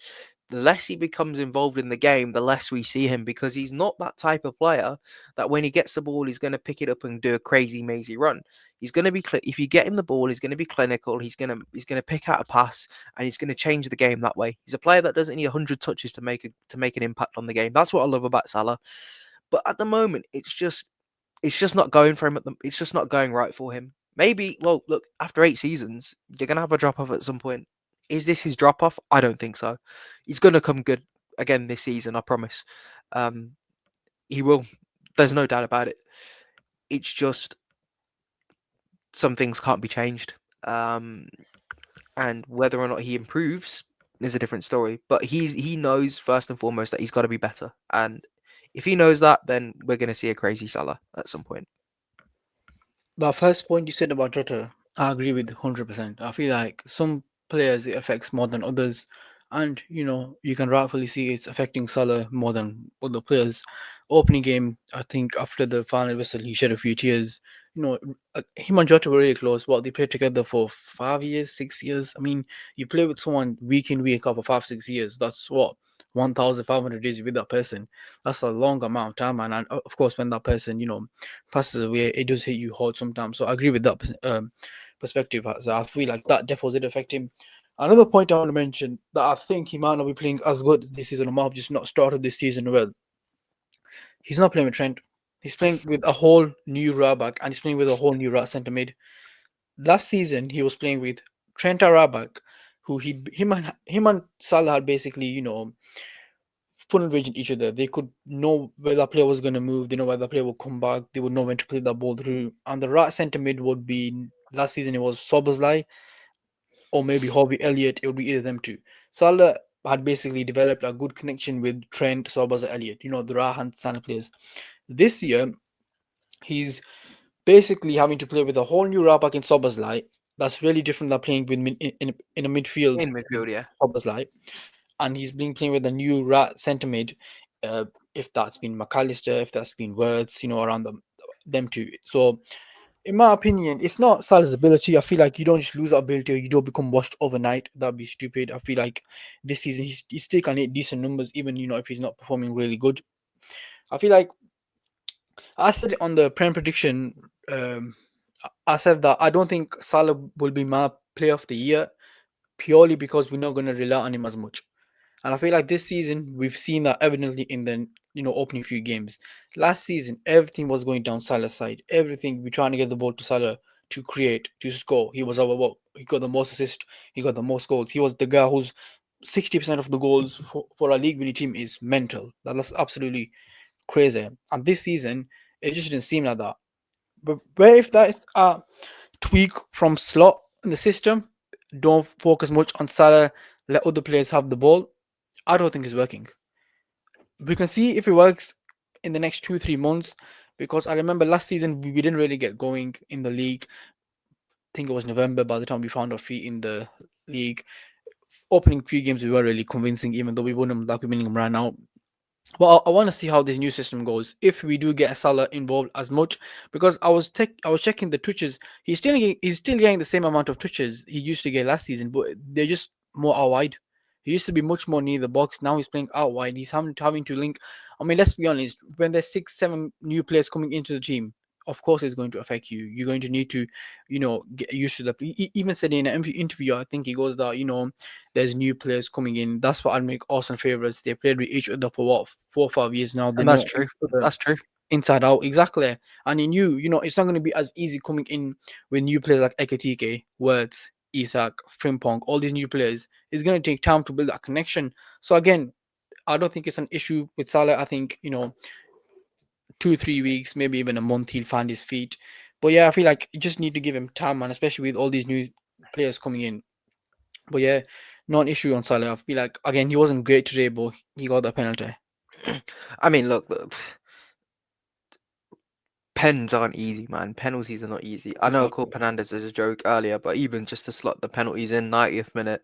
the less he becomes involved in the game, the less we see him because he's not that type of player that when he gets the ball, he's going to pick it up and do a crazy mazy run. He's going to be if you get him the ball, he's going to be clinical. He's going to pick out a pass and he's going to change the game that way. He's a player that doesn't need 100 touches to make an impact on the game. That's what I love about Salah. But at the moment, it's just not going for him. It's just not going right for him. Maybe, well, look, after 8 seasons, you're gonna have a drop off at some point. Is this his drop off? I don't think so. He's gonna come good again this season. I promise. Um, he will. There's no doubt about it. It's just some things can't be changed. Um, and whether or not he improves is a different story. But he knows first and foremost that he's got to be better, and if he knows that, then we're going to see a crazy Salah at some point. The first point you said about Jota, I agree with 100%. I feel like some players it affects more than others, and you can rightfully see it's affecting Salah more than other players. Opening game, I think after the final whistle, he shed a few tears. Him and Jota were really close. What they played together for 5 years, 6 years. I mean, you play with someone week in week out for 5, 6 years. That's what 1,500 days with that person. That's a long amount of time, and of course, when that person passes away, it does hit you hard sometimes. So I agree with that perspective. So I feel like that definitely did affect him. Another point I want to mention that I think he might not be playing as good this season, or might have just not started this season well. He's not playing with Trent. He's playing with a whole new right back, and he's playing with a whole new right centre mid. Last season, he was playing with Trent at right back, who him and Salah had basically funnel vision each other. They could know where the player was going to move. They know where the player will come back. They would know when to play the ball through. And the right centre mid would be last season. It was Soboslai or maybe Harvey Elliott. It would be either them two. Salah had basically developed a good connection with Trent, Sobos, Elliott. The right hand center players. This year, he's basically having to play with a whole new right back in Soboslai. That's really different than playing with in a midfield In with midfield, yeah. Soboslai, and he's been playing with a new right centre mid. If that's been McAllister, if that's been Words, around them two. So, in my opinion, it's not Salah's ability. I feel like you don't just lose that ability or you don't become washed overnight. That'd be stupid. I feel like this season he's still can hit decent numbers, even if he's not performing really good. I feel like I said it on the Prem prediction. Um, I said that I don't think Salah will be my player of the year purely because we're not going to rely on him as much. And I feel like this season we've seen that evidently in the opening few games. Last season, everything was going down Salah's side. Everything we're trying to get the ball to Salah to create, to score. He was our what? He got the most assists. He got the most goals. He was the guy who's 60% of the goals for a league winning team is mental. That's absolutely crazy. And this season, it just didn't seem like that. But where if that is a tweak from slot in the system, don't focus much on Salah. Let other players have the ball. I don't think it's working. We can see if it works in the next 2 3 months because I remember last season we didn't really get going in the league. I think it was November by the time we found our feet in the league. Opening few games we were really convincing, even though we won them like we're winning them right now. Well, I want to see how this new system goes. If we do get Salah involved as much, because I was checking the touches. He's still getting the same amount of touches he used to get last season, but they're just more out wide. He used to be much more near the box. Now he's playing out wide. He's having to link. I mean, let's be honest. When there's 6, 7 new players coming into the team, of course it's going to affect you. You're going to need to, get used to that. He even said in an interview, I think he goes that there's new players coming in. That's what I'd make Arsenal favourites. They played with each other for what 4 or 5 years now. They And that's know true. each other That's true. inside out exactly. And he knew, it's not going to be as easy coming in with new players like Ekatike, Words, Isak, Frimpong, all these new players. It's going to take time to build that connection. So again, I don't think it's an issue with Salah. I think 2 3 weeks, maybe even a month, he'll find his feet. But yeah, I feel like you just need to give him time, and especially with all these new players coming in. But yeah, not an issue on Salah. I feel like again he wasn't great today, but he got the penalty. I mean, look, pens aren't easy, man. Penalties are not easy. I know I called Exactly. Fernandez as a joke earlier, but even just to slot the penalties in 90th minute,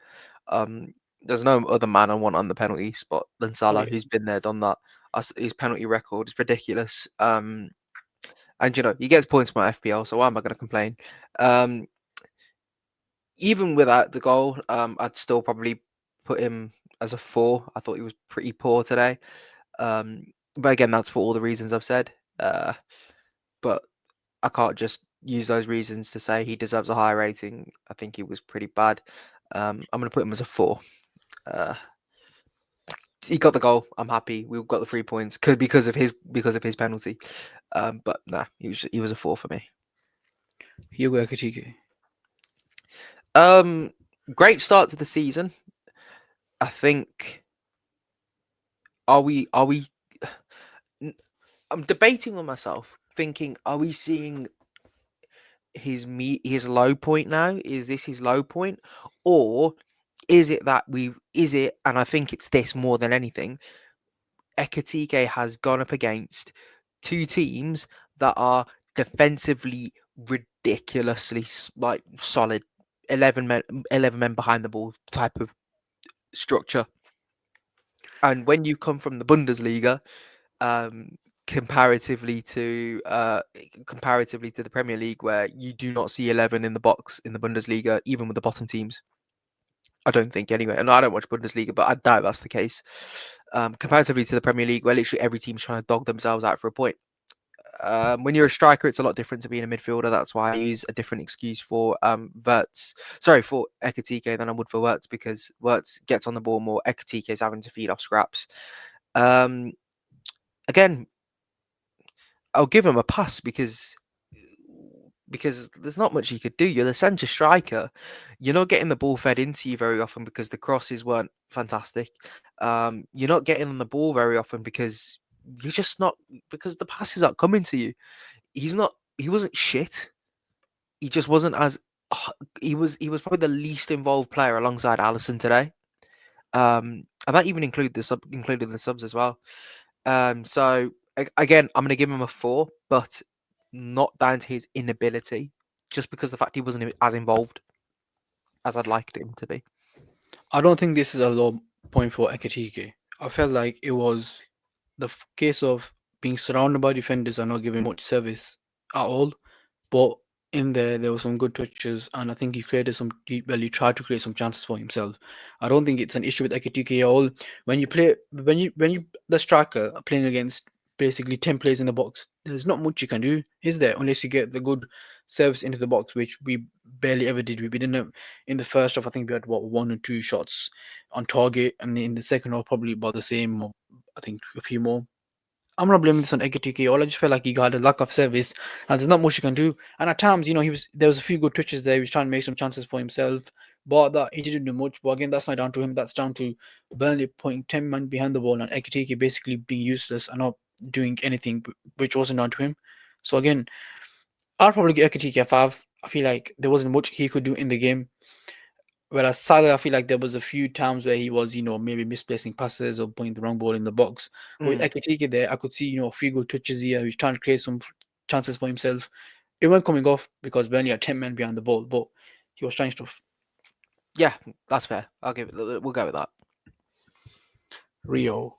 there's no other man I want on the penalty spot than Oh Salah, yeah. who's been there, done that. His penalty record is ridiculous. And he gets points from my FPL, so why am I going to complain? Um, Even without the goal, I'd still probably put him as a 4. I thought he was pretty poor today. But again, that's for all the reasons I've said. But I can't just use those reasons to say he deserves a higher rating. I think he was pretty bad. I'm going to put him as a 4. Uh, he got the goal. I'm happy. We got the 3 points because of his penalty. But nah, he was a 4 for me. Hugo Ekitike. Um, Great start to the season. I think. Are we? I'm debating with myself, thinking, are we seeing his low point now? Is this his low point, or is it that and I think it's this more than anything. Ekatike has gone up against two teams that are defensively ridiculously like solid, 11 men behind the ball type of structure. And when you come from the Bundesliga, um, comparatively to the Premier League, where you do not see 11 in the box in the Bundesliga, even with the bottom teams. I don't think anyway. And I don't watch Bundesliga, but I doubt that's the case. Comparatively to the Premier League, where literally every team's trying to dog themselves out for a point. When you're a striker, it's a lot different to being a midfielder. That's why I use a different excuse for for Ekatike than I would for Wirtz, because Wirtz gets on the ball more. Ekatike is having to feed off scraps. Um, Again, I'll give him a pass because there's not much he could do. You're the centre striker. You're not getting the ball fed into you very often because the crosses weren't fantastic. You're not getting on the ball very often because you're just not because the passes aren't coming to you. He's not. He wasn't shit. He just wasn't as. He was probably the least involved player alongside Allison today. And that even included the subs as well. So again, I'm going to give him a 4, but not down to his inability, just because the fact he wasn't as involved as I'd liked him to be. I don't think this is a low point for Ekatike. I felt like it was the case of being surrounded by defenders and not giving much service at all. But in there were some good touches, and I think he created he tried to create some chances for himself. I don't think it's an issue with Ekitike at all. When you the striker playing against basically 10 players in the box, there's not much you can do, is there? Unless you get the good service into the box, which we barely ever did. We didn't have, in the first half. I think we had what, one or two shots on target, and in the second half probably about the same, or I think a few more. I'm not blaming this on Ekitike. All I just felt like he got a lack of service, and there's not much you can do. And at times, there was a few good touches there. He was trying to make some chances for himself, but that he didn't do much. But again, that's not down to him. That's down to Burnley putting 10 men behind the ball and Ekitike basically being useless and not doing anything, which wasn't down to him. So again, I'll probably give Ekitike a 5. I feel like there wasn't much he could do in the game. Whereas Salah, I feel like there was a few times where he was, maybe misplacing passes or putting the wrong ball in the box. But with Mm. Ekitike there, I could see, a few good touches here. He was trying to create some chances for himself. It wasn't coming off because Burnley had 10 men behind the ball, but he was trying stuff. Yeah, that's fair. We'll go with that. Rio.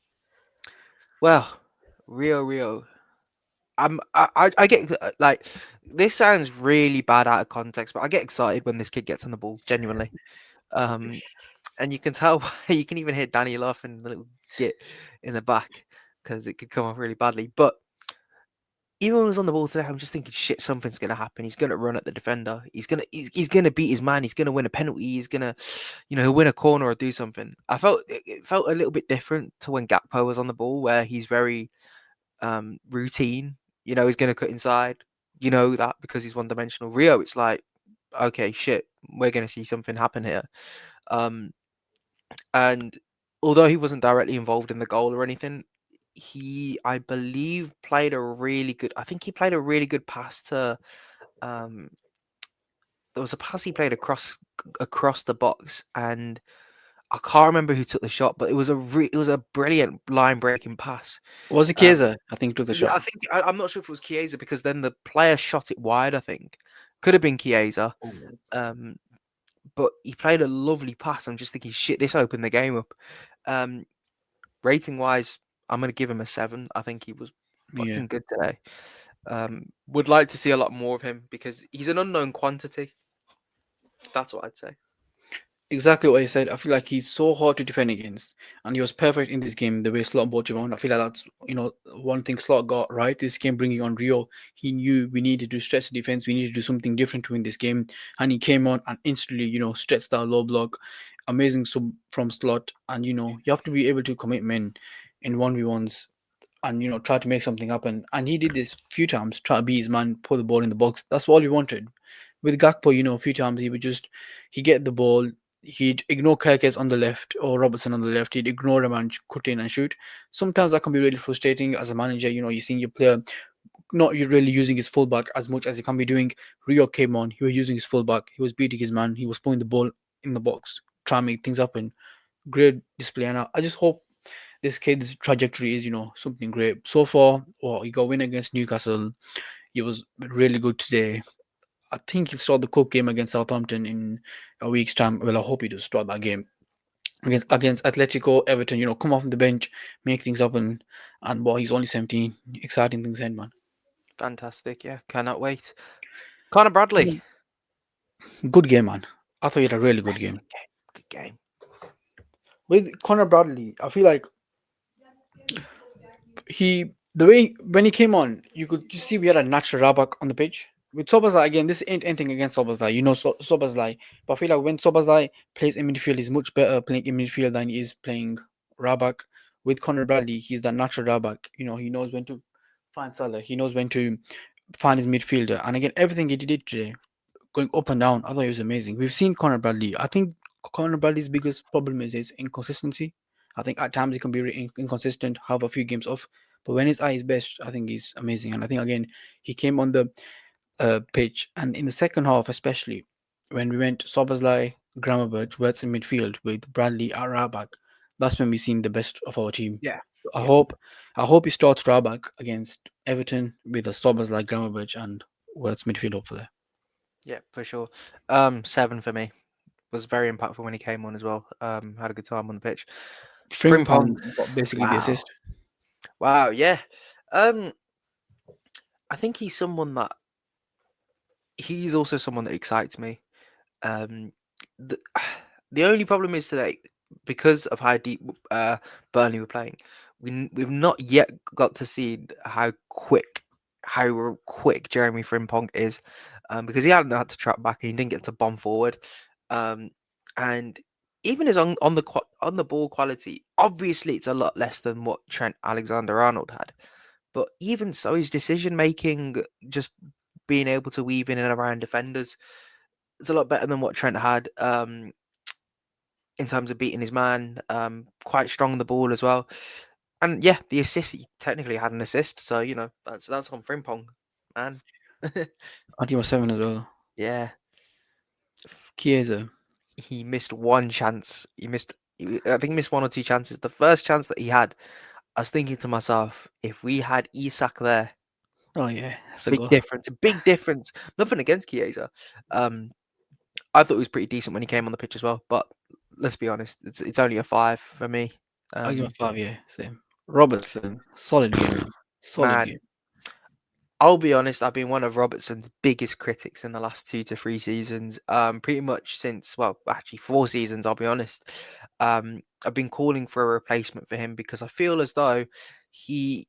Well, Rio. I get like this sounds really bad out of context, but I get excited when this kid gets on the ball. Genuinely, um, and you can tell you can even hear Danny laughing the little git in the back because it could come off really badly. But even when he was on the ball today, I'm just thinking, shit, something's gonna happen. He's gonna run at the defender. He's gonna beat his man. He's gonna win a penalty. He's gonna, he'll win a corner or do something. It felt a little bit different to when Gakpo was on the ball, where he's very routine. He's gonna cut inside. You know that because he's one dimensional. Rio, it's like, okay, shit, we're gonna see something happen here. Um, and although he wasn't directly involved in the goal or anything, I believe, played a really good. I think he played a really good pass to. Um, there was a pass he played across the box, and I can't remember who took the shot, but it was a brilliant line breaking pass. Was it Um, Chiesa, I think, took the yeah, shot? I'm not sure if it was Chiesa because then the player shot it wide. I think could have been Chiesa. Oh. Um, but he played a lovely pass. I'm just thinking, shit, this opened the game up. Um, Rating wise, I'm gonna give him a 7. I think he was Yeah. fucking good today. Would like to see a lot more of him because he's an unknown quantity. That's what I'd say. Exactly what I said. I feel like he's so hard to defend against, and he was perfect in this game. The way Slot brought him on, I feel like that's one thing Slot got right this game, bringing on Rio. He knew we needed to stretch the defense. We needed to do something different to win this game, and he came on and instantly, stretched that low block. Amazing sub from Slot, and you have to be able to commit men in 1v1s and try to make something happen. And he did this few times, try to be his man, put the ball in the box. That's all we wanted. With Gakpo, a few times he get the ball, he'd ignore Kerkez on the left or Robertson on the left, he'd ignore him and cut in and shoot. Sometimes that can be really frustrating as a manager. You're seeing your player not really using his fullback as much as he can be doing. Rio came on, he was using his fullback, he was beating his man, he was putting the ball in the box, trying to make things happen. Great display, and I just hope this kid's trajectory is, something great. So far, well, he got a win against Newcastle. He was really good today. I think he'll start the cup game against Southampton in a week's time. Well, I hope he does start that game against Atletico, Everton. Come off the bench, make things happen, and boy, he's only 17. Exciting things ahead, man. Fantastic. Yeah, cannot wait. Connor Bradley. Even good game, man. I thought he had a really good game. Good game. Good game. With Connor Bradley, I feel like the way when he came on, you could just see we had a natural Rabak on the pitch. With Sobazai, again, this ain't anything against Sobazai. Sobazai. But I feel like when Sobazai plays in midfield, he's much better playing in midfield than he is playing Rabak. With Conor Bradley, he's that natural Rabak. He knows when to find Salah. He knows when to find his midfielder. And again, everything he did today, going up and down, I thought he was amazing. We've seen Conor Bradley. I think Conor Bradley's biggest problem is his inconsistency. I think at times he can be really inconsistent, have a few games off. But when he's at his best, I think he's amazing. And I think, again, he came on the pitch. And in the second half, especially when we went Soberslai, Grammarbridge, Wirtz in midfield with Bradley at right back, that's when we've seen the best of our team. Yeah. I Yeah. hope I hope he starts right back against Everton with a Soberslai, Grammarbridge, and Wirtz midfield up for there. Yeah, for sure. 7 for me. Was very impactful when he came on as well. Had a good time on the pitch. Frimpong. Frimpong got basically the Wow. assist. Wow. Yeah. Um, I think he's also someone that excites me. Um, the the only problem is today because of how deep Burnley were playing. We've not yet got to see how quick Jeremy Frimpong is, because he hadn't had to track back and he didn't get to bomb forward, um, and even his on the ball quality. Obviously, it's a lot less than what Trent Alexander-Arnold had, but even so, his decision making, just being able to weave in and around defenders, it's a lot better than what Trent had, in terms of beating his man. Quite strong on the ball as well. And yeah, the assist, he technically had an assist. So, that's on Frimpong, man. I think he was 7 as well. Yeah, Chiesa. he missed one chance. I think he missed one or two chances. The first chance that he had, I was thinking to myself, if we had Isak there, Oh yeah, that's a big goal. difference, a big difference. Nothing against Chiesa. Um, I thought he was pretty decent when he came on the pitch as well. But let's be honest, it's only a 5 for me. I'll give him Um, 5. Yeah, same. Robertson, solid game, man. Solid game. man, I'll be honest, I've been one of Robertson's biggest critics in the last 2 to 3 seasons. Pretty much since, well, actually 4 seasons, I'll be honest. I've been calling for a replacement for him because I feel as though he,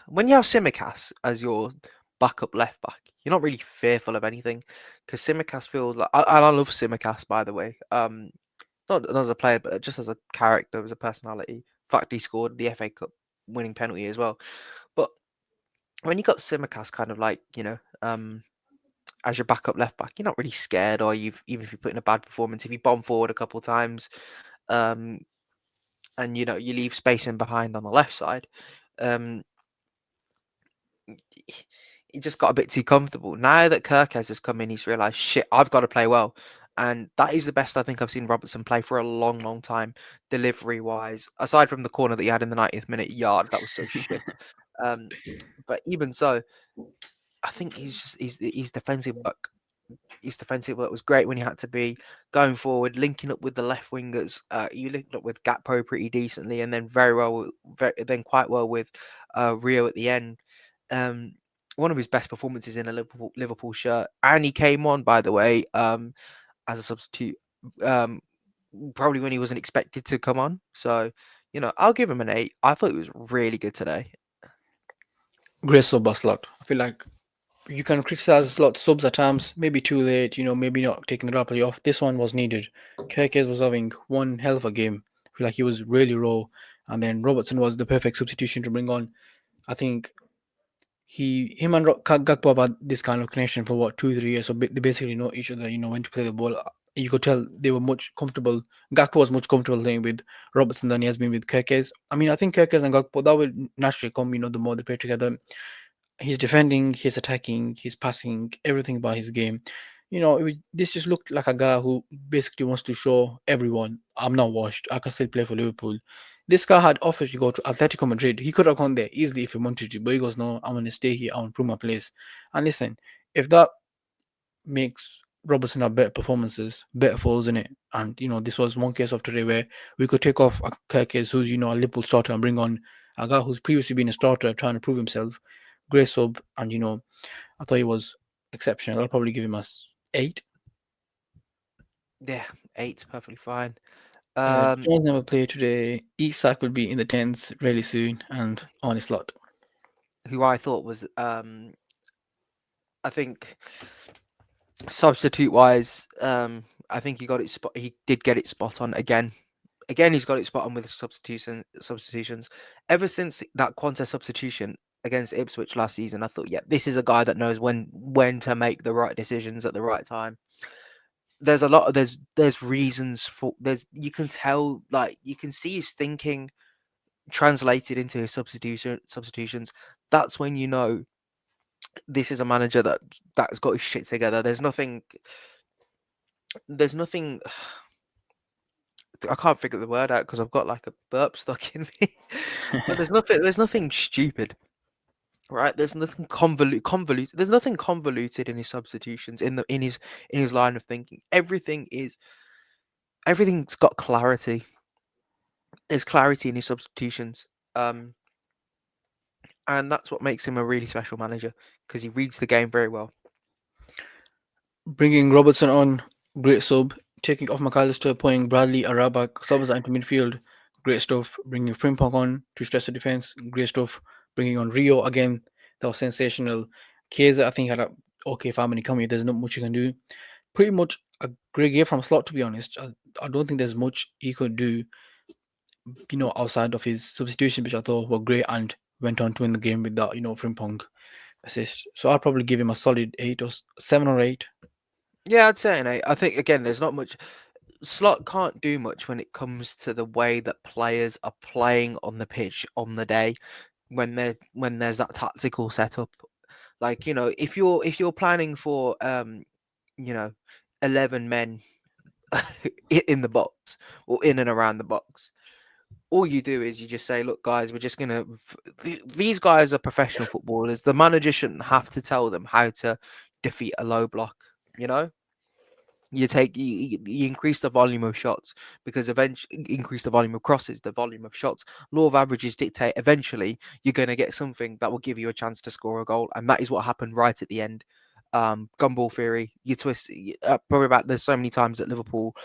when you have Simicast as your backup left back, you're not really fearful of anything because Simicast feels like, and I love Simicast, by the way. Not as a player, but just as a character, as a personality. In fact, he scored the FA Cup winning penalty as well. But when you got Simicast kind of like, as your backup left back, you're not really scared, or even if you put in a bad performance, if you bomb forward a couple times, um, and you leave space in behind on the left side, um, he just got a bit too comfortable. Now that Kirkez has come in, he's realised, shit, I've got to play well. And that is the best I think I've seen Robertson play for a long, long time, delivery wise. Aside from the corner that he had in the 90th minute yard, that was so shit. Um, but even so, I think he's defensive work. His defensive work was great when he had to be going forward, linking up with the left wingers. You linked up with Gakpo pretty decently, and then then quite well with Rio at the end. Um, One of his best performances in a Liverpool shirt, and he came on, by the way, as a substitute. Um, Probably when he wasn't expected to come on. So, I'll give him an 8. I thought he was really good today. Great sub slot. I feel like you can criticize slot subs at times, maybe too late, maybe not taking the rapidly off. This one was needed. Kerkez was having one hell of a game. I feel like he was really raw. And then Robertson was the perfect substitution to bring on. I think him and Gakpo have had this kind of connection for what 2 3 years, so they basically know each other. When to play the ball. You could tell they were much comfortable. Gakpo was much comfortable playing with Robertson than he has been with Kerkez. I mean, I think Kerkez and Gakpo that will naturally come. The more they play together. He's defending, he's attacking, he's passing, everything about his game. This just looked like a guy who basically wants to show everyone, I'm not washed. I can still play for Liverpool. This guy had offers to go to Atletico Madrid. He could have gone there easily if he wanted to, but he goes, no, I'm going to stay here. I want to prove my place. And listen, if that makes Robertson have better performances, better falls in it. And this was one case of today where we could take off a Kirkes, who's a Liverpool starter, and bring on a guy who's previously been a starter trying to prove himself. Great sub, and I thought he was exceptional. I'll probably give him a 8. Yeah, eight's perfectly fine. Jones never played today. Isak will be in the tens really soon and on his slot. Who I thought was, I think substitute wise, I think he got it spot. He did get it spot on again. Again, he's got it spot on with substitutions. Ever since that Quanta substitution against Ipswich last season, I thought, yeah, this is a guy that knows when to make the right decisions at the right time. There's a lot of there's reasons for there's you can tell, like you can see his thinking translated into his substitutions. That's when you know this is a manager that's got his shit together. There's nothing I can't figure the word out because I've got like a burp stuck in me. But there's nothing stupid, right? There's nothing convoluted. There's nothing convoluted in his substitutions in his line of thinking. Everything's got clarity. There's clarity in his substitutions. Um and that's what makes him a really special manager because he reads the game very well. Bringing Robertson on, great sub. Taking off McAllister, putting Bradley, Arabak, subs into midfield, great stuff. Bringing Frimpong on to stress the defense, great stuff. Bringing on Rio again, that was sensational. Chiesa, I think, had a okay family coming. There's not much you can do. Pretty much a great game from Slot, to be honest. I don't think there's much he could do, outside of his substitution, which I thought were great and went on to win the game with that, Frimpong assist. So I'll probably give him a solid 7 or 8. Yeah, I'd say an eight. I think again, there's not much. Slot can't do much when it comes to the way that players are playing on the pitch on the day when there's that tactical setup. Like if you're planning for you know 11 men in the box or in and around the box, all you do is you just say, look, guys, we're just gonna. These guys are professional footballers. The manager shouldn't have to tell them how to defeat a low block. You know, you increase the volume of shots because eventually increase the volume of crosses, the volume of shots. Law of averages dictate eventually you're going to get something that will give you a chance to score a goal, and that is what happened right at the end. Gumball theory, you twist. Probably about there's so many times that Liverpool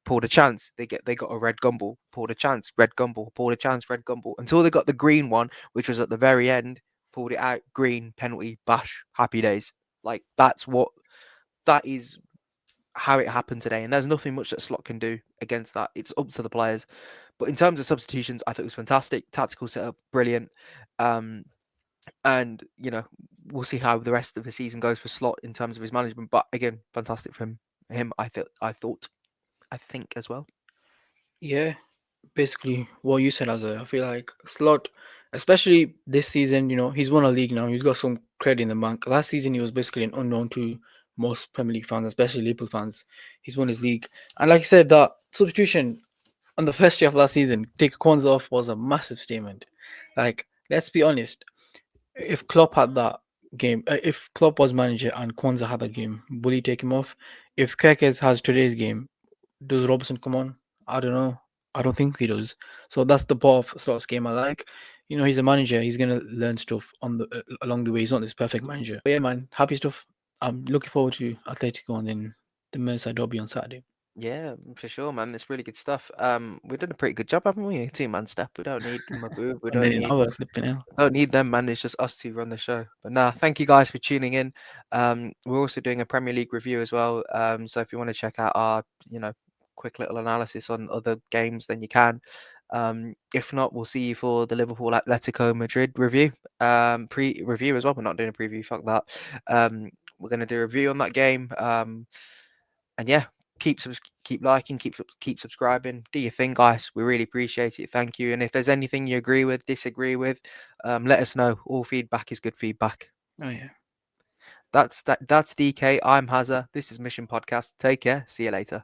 pulled a chance. They got a red gumball, pulled a chance, red gumball, pulled a chance, red gumball, until they got the green one, which was at the very end. Pulled it out, green penalty, bash, happy days. Like that is how it happened today, and there's nothing much that Slot can do against that. It's up to the players. But in terms of substitutions, I thought it was fantastic. Tactical setup, brilliant. Um, and we'll see how the rest of the season goes for Slot in terms of his management. But again, fantastic for him. I think as well. Yeah, basically what you said, as I feel like Slot, especially this season, he's won a league now. He's got some credit in the bank. Last season, he was basically an unknown to most Premier League fans, especially Liverpool fans. He's won his league. And like I said, that substitution on the first day of last season, take Kwanzaa off was a massive statement. Like, let's be honest, if Klopp had that game, if Klopp was manager and Kwanzaa had that game, will he take him off? If Kekes has today's game, does Robertson come on? I don't know. I don't think he does. So that's the part of Slot's game I like. He's a manager. He's gonna learn stuff on the along the way. He's not this perfect manager. But yeah, man, happy stuff. I'm looking forward to Atletico and then the Merseyside derby on Saturday. Yeah, for sure, man. It's really good stuff. We've done a pretty good job, haven't we? Two-man step. We don't need Magoo. We And don't then need our flipping hell. don't need them, man. It's just us two run the show. But nah, thank you guys for tuning in. We're also doing a Premier League review as well. So if you want to check out our, quick little analysis on other games, then you can. If not, we'll see you for the Liverpool Atletico Madrid review. Pre-review as well. We're not doing a preview. Fuck that. We're gonna do a review on that game. And yeah. keep liking, keep subscribing. Do your thing, guys. We really appreciate it. Thank you. And if there's anything you agree with, disagree with, let us know. All feedback is good feedback. Oh yeah. That's DK. I'm Hazza. This is Mission Podcast. Take care. See you later.